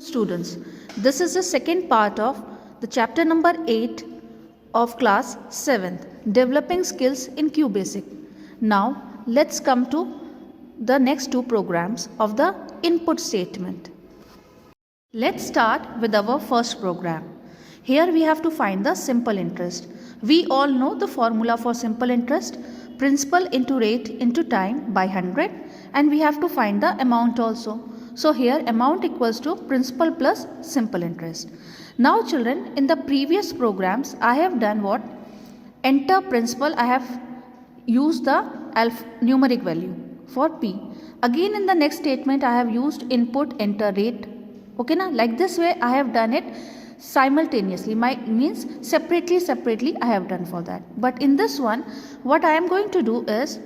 Students, this is the second part of the chapter number 8 of class 7th, Developing Skills in QBasic. Now, let's come to the next two programs of the input statement. Let's start with our first program. Here we have to find the simple interest. We all know the formula for simple interest, principal into rate into time by 100, and we have to find the amount also. So here amount equals to principal plus simple interest. Now children, in the previous programs I have done what? Enter principal, I have used the numeric value for P. Again in the next statement I have used input enter rate. Okay na? Like this way I have done it simultaneously, means separately I have done for that. But in this one what I am going to do is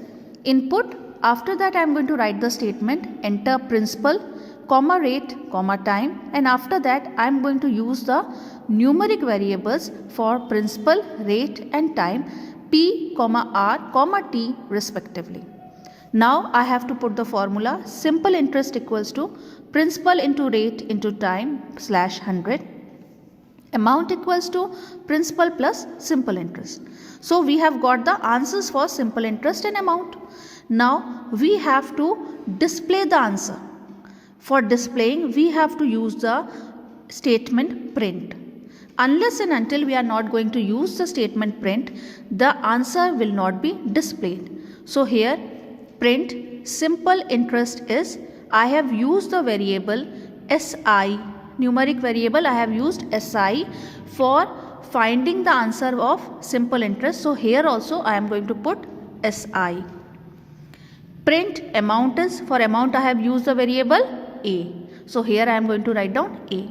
input, after that I am going to write the statement enter principal, comma rate, comma time, and after that I am going to use the numeric variables for principal, rate and time P, comma R, comma T respectively. Now I have to put the formula simple interest equals to principal into rate into time slash 100. Amount equals to principal plus simple interest. So we have got the answers for simple interest and amount. Now we have to display the answer. For displaying we have to use the statement print. Unless and until we are not going to use the statement print, the answer will not be displayed. So here print simple interest is, I have used the variable SI, numeric variable I have used SI for finding the answer of simple interest. So here also I am going to put SI. Print amount is, for amount I have used the variable A. So here I am going to write down A.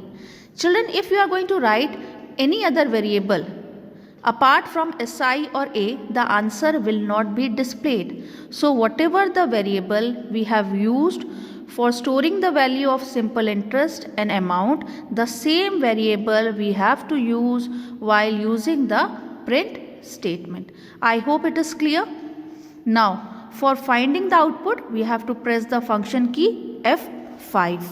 Children, if you are going to write any other variable apart from SI or A, the answer will not be displayed. So whatever the variable we have used for storing the value of simple interest and amount, the same variable we have to use while using the print statement. I hope it is clear. Now for finding the output we have to press the function key F5.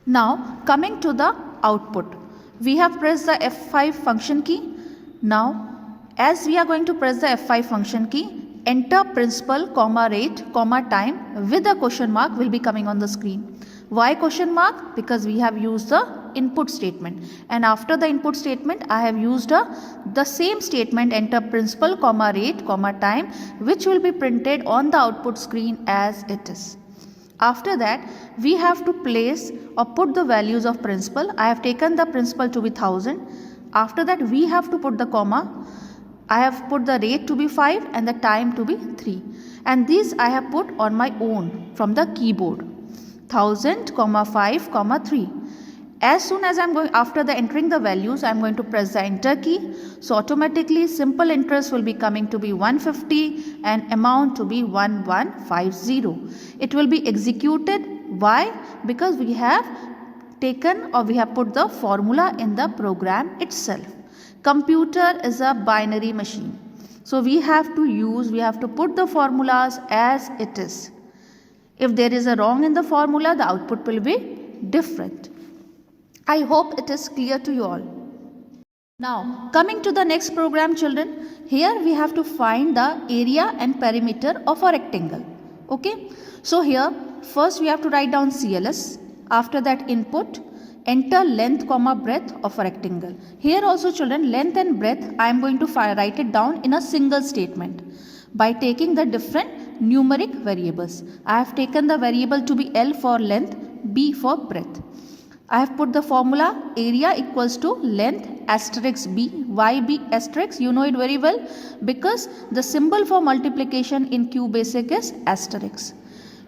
Now coming to the output, we have pressed the F5 function key. Now as we are going to press the F5 function key, enter principal, comma rate, comma time with a question mark will be coming on the screen. Why question mark? Because we have used the input statement, and after the input statement I have used the same statement enter principal, comma rate, comma time, which will be printed on the output screen as it is. After that we have to place or put the values of principal. I have taken the principal to be 1000. After that we have to put the comma. I have put the rate to be 5 and the time to be 3, and these I have put on my own from the keyboard. 1000, 5, 3. As soon as I am going, after the entering the values, I am going to press the enter key. So automatically simple interest will be coming to be 150 and amount to be 1150. It will be executed. Why? Because we have taken or we have put the formula in the program itself. Computer is a binary machine. So we have to put the formulas as it is. If there is a wrong in the formula, the output will be different. I hope it is clear to you all. Now coming to the next program children, here we have to find the area and perimeter of a rectangle. Okay. So here first we have to write down CLS. After that input, enter length, comma breadth of a rectangle. Here also children, length and breadth I am going to write it down in a single statement by taking the different numeric variables. I have taken the variable to be L for length, B for breadth. I have put the formula area equals to length asterisk B. Why B asterisk? You know it very well, because the symbol for multiplication in QBasic is asterisk.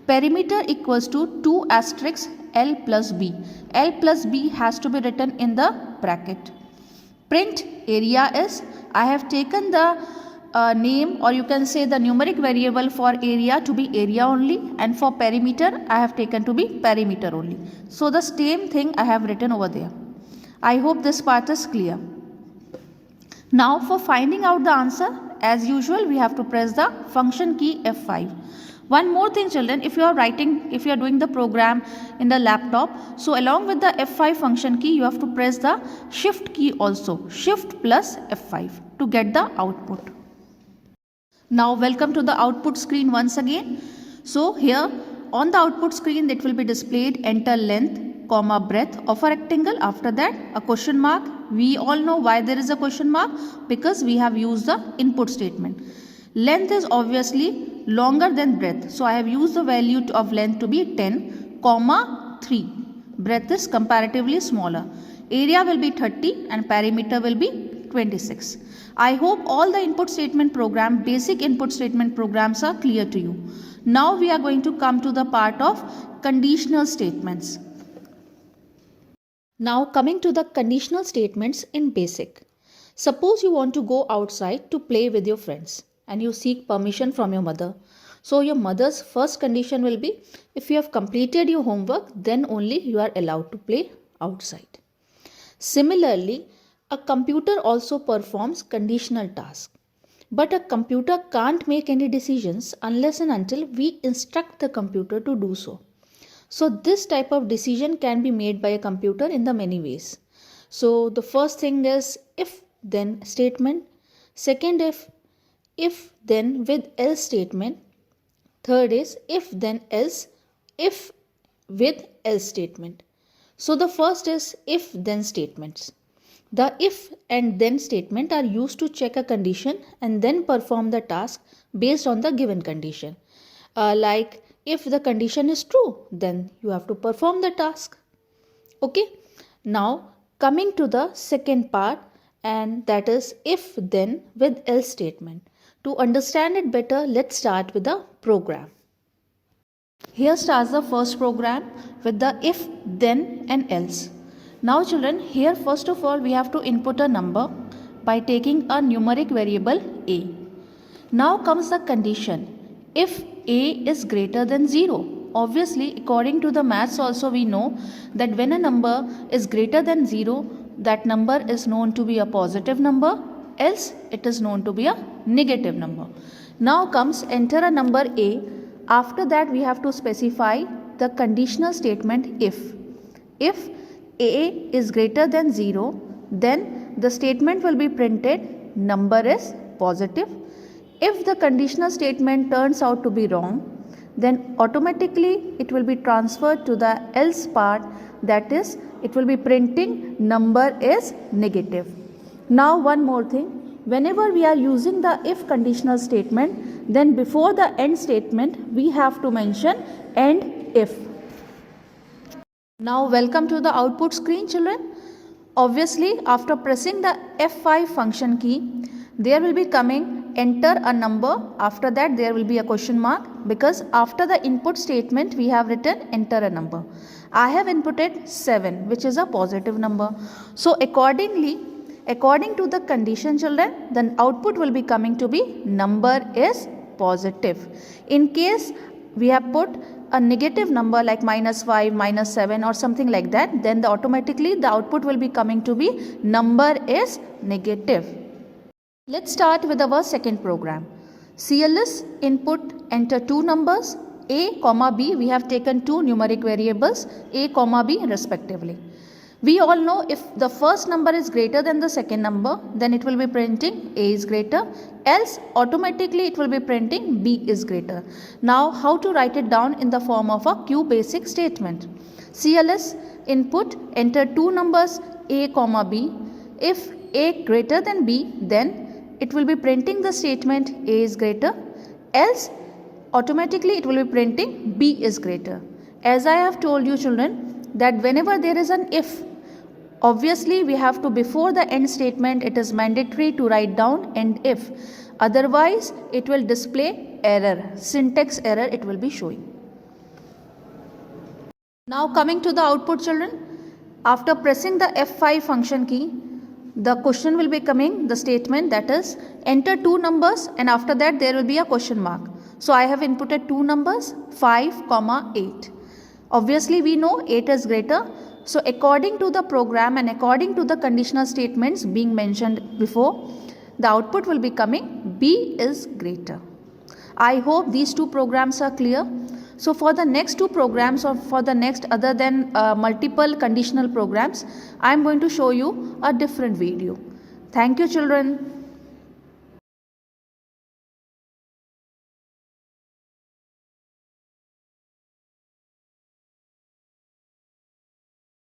Perimeter equals to 2 asterisk L plus B. L plus B has to be written in the bracket. Print area is, I have taken the name, or you can say the numeric variable for area to be area only, and for perimeter I have taken to be perimeter only. So the same thing I have written over there. I hope this part is clear. Now for finding out the answer, as usual we have to press the function key F5. One more thing children, if you are doing the program in the laptop, so along with the F5 function key, you have to press the shift key also, shift plus F5 to get the output. Now welcome to the output screen once again. So here on the output screen it will be displayed enter length, comma breadth of a rectangle, after that a question mark. We all know why there is a question mark, because we have used the input statement. Length is obviously longer than breadth, so I have used the value of length to be 10, comma 3. Breadth is comparatively smaller. Area will be 30 and perimeter will be 26. I hope all the input statement program, basic input statement programs are clear to you. Now we are going to come to the part of conditional statements. Now coming to the conditional statements in basic. Suppose you want to go outside to play with your friends and you seek permission from your mother. So your mother's first condition will be, if you have completed your homework, then only you are allowed to play outside. Similarly, a computer also performs conditional tasks. But a computer can't make any decisions unless and until we instruct the computer to do so. So this type of decision can be made by a computer in the many ways. So the first thing is if then statement. Second, if then with else statement. Third is if then else, if with else statement. So the first is if then statements. The if and then statement are used to check a condition and then perform the task based on the given condition. Like if the condition is true, then you have to perform the task. Okay. Now coming to the second part, and that is if then with else statement. To understand it better, let's start with the program. Here starts the first program with the if, then and else. Now children, here first of all we have to input a number by taking a numeric variable a. Now comes the condition. If a is greater than 0. Obviously, according to the maths also we know that when a number is greater than 0, that number is known to be a positive number, else it is known to be a negative number. Now comes enter a number a. After that we have to specify the conditional statement if. If a is greater than 0, then the statement will be printed number is positive. If the conditional statement turns out to be wrong, then automatically it will be transferred to the else part, that is it will be printing number is negative. Now one more thing, whenever we are using the if conditional statement, then before the end statement we have to mention end if. Now welcome to the output screen children. Obviously after pressing the F5 function key, there will be coming enter a number, after that there will be a question mark, because after the input statement we have written enter a number. I have inputted 7, which is a positive number. So according to the condition children, then output will be coming to be number is positive. In case we have put a negative number like -5, -7 or something like that, then automatically the output will be coming to be number is negative. Let's start with our second program. CLS input enter two numbers a, b. We have taken two numeric variables a, b respectively. We all know if the first number is greater than the second number, then it will be printing a is greater, else automatically it will be printing b is greater. Now how to write it down in the form of a QBasic statement? CLS input enter two numbers a, b. If a greater than b, then it will be printing the statement a is greater, else automatically it will be printing b is greater. As I have told you children, that whenever there is an if, obviously we have to, before the end statement it is mandatory to write down end if, otherwise it will display error, syntax error it will be showing. Now coming to the output children, after pressing the F5 function key, the question will be coming, the statement, that is enter two numbers, and after that there will be a question mark. So I have inputted two numbers 5, 8. Obviously we know 8 is greater. So according to the program and according to the conditional statements being mentioned before, the output will be coming b is greater. I hope these two programs are clear. So for the next two programs, or for the next other than multiple conditional programs, I am going to show you a different video. Thank you children.